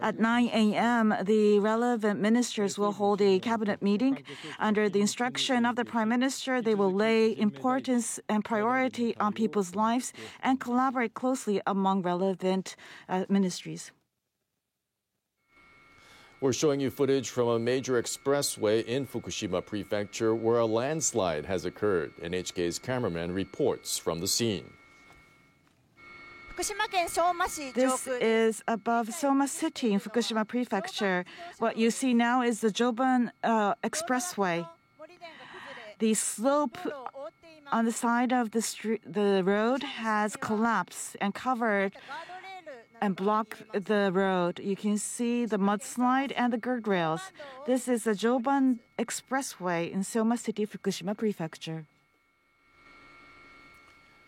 At 9 a.m., the relevant ministers will hold a cabinet meeting. Under the instruction of the Prime Minister, they will lay importance and priority on people's lives and collaborate closely among relevant ministries. We're showing you footage from a major expressway in Fukushima Prefecture where a landslide has occurred. NHK's cameraman reports from the scene. This is above Soma City in Fukushima Prefecture. What you see now is the Joban Expressway. The slope on the side of the road has collapsed and covered and blocked the road. You can see the mudslide and the guardrails. This is the Joban Expressway in Soma City, Fukushima Prefecture.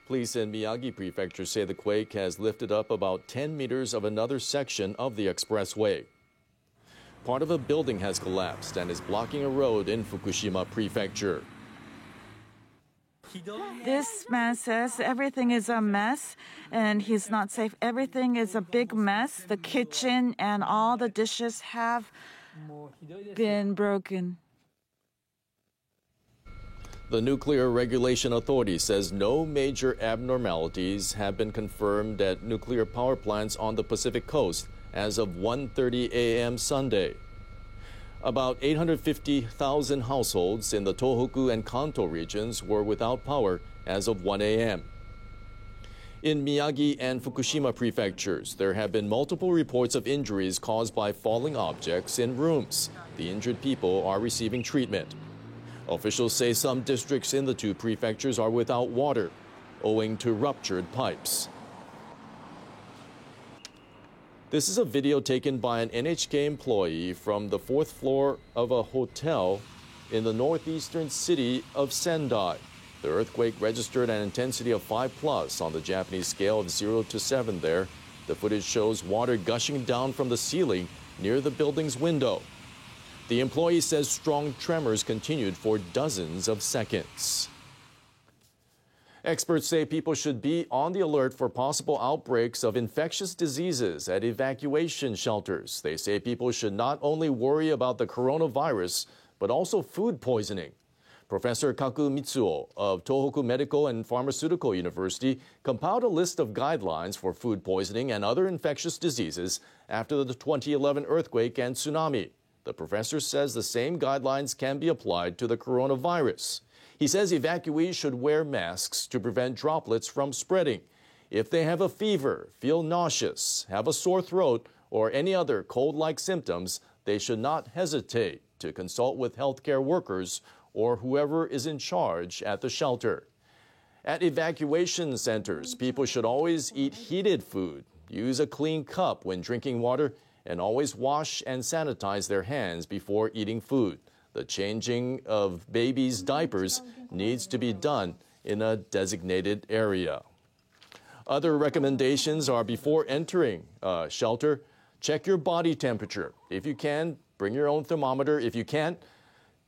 Police in Miyagi Prefecture say the quake has lifted up about 10 meters of another section of the expressway. Part of a building has collapsed and is blocking a road in Fukushima Prefecture. This man says everything is a mess and he's not safe. Everything is a big mess. The kitchen and all the dishes have been broken. The Nuclear Regulation Authority says no major abnormalities have been confirmed at nuclear power plants on the Pacific Coast as of 1:30 a.m. Sunday. About 850,000 households in the Tohoku and Kanto regions were without power as of 1 a.m. In Miyagi and Fukushima prefectures, there have been multiple reports of injuries caused by falling objects in rooms. The injured people are receiving treatment. Officials say some districts in the two prefectures are without water, owing to ruptured pipes. This is a video taken by an NHK employee from the fourth floor of a hotel in the northeastern city of Sendai. The earthquake registered an intensity of 5+ on the Japanese scale of 0 to 7 there. The footage shows water gushing down from the ceiling near the building's window. The employee says strong tremors continued for dozens of seconds. Experts say people should be on the alert for possible outbreaks of infectious diseases at evacuation shelters. They say people should not only worry about the coronavirus, but also food poisoning. Professor Kaku Mitsuo of Tohoku Medical and Pharmaceutical University compiled a list of guidelines for food poisoning and other infectious diseases after the 2011 earthquake and tsunami. The professor says the same guidelines can be applied to the coronavirus. He says evacuees should wear masks to prevent droplets from spreading. If they have a fever, feel nauseous, have a sore throat, or any other cold-like symptoms, they should not hesitate to consult with healthcare workers or whoever is in charge at the shelter. At evacuation centers, people should always eat heated food, use a clean cup when drinking water, and always wash and sanitize their hands before eating food. The changing of babies' diapers needs to be done in a designated area. Other recommendations are before entering a shelter, check your body temperature. If you can, bring your own thermometer. If you can't,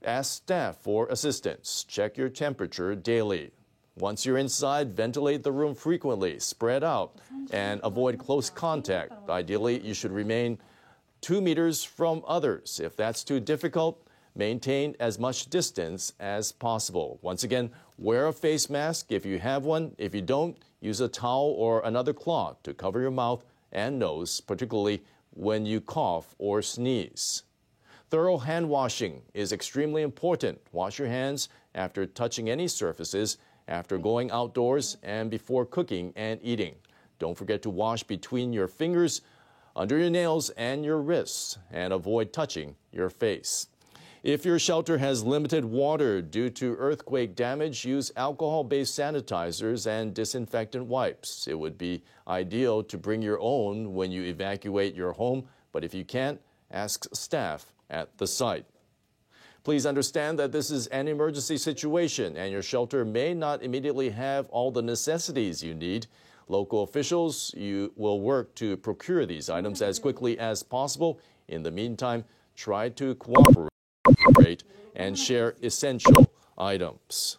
ask staff for assistance. Check your temperature daily. Once you're inside, ventilate the room frequently, spread out, and avoid close contact. Ideally, you should remain 2 meters from others. If that's too difficult, maintain as much distance as possible. Once again, wear a face mask if you have one. If you don't, use a towel or another cloth to cover your mouth and nose, particularly when you cough or sneeze. Thorough hand washing is extremely important. Wash your hands after touching any surfaces, after going outdoors, and before cooking and eating. Don't forget to wash between your fingers, under your nails, and your wrists, and avoid touching your face. If your shelter has limited water due to earthquake damage, use alcohol-based sanitizers and disinfectant wipes. It would be ideal to bring your own when you evacuate your home, but if you can't, ask staff at the site. Please understand that this is an emergency situation and your shelter may not immediately have all the necessities you need. Local officials will work to procure these items as quickly as possible. In the meantime, try to cooperate and share essential items.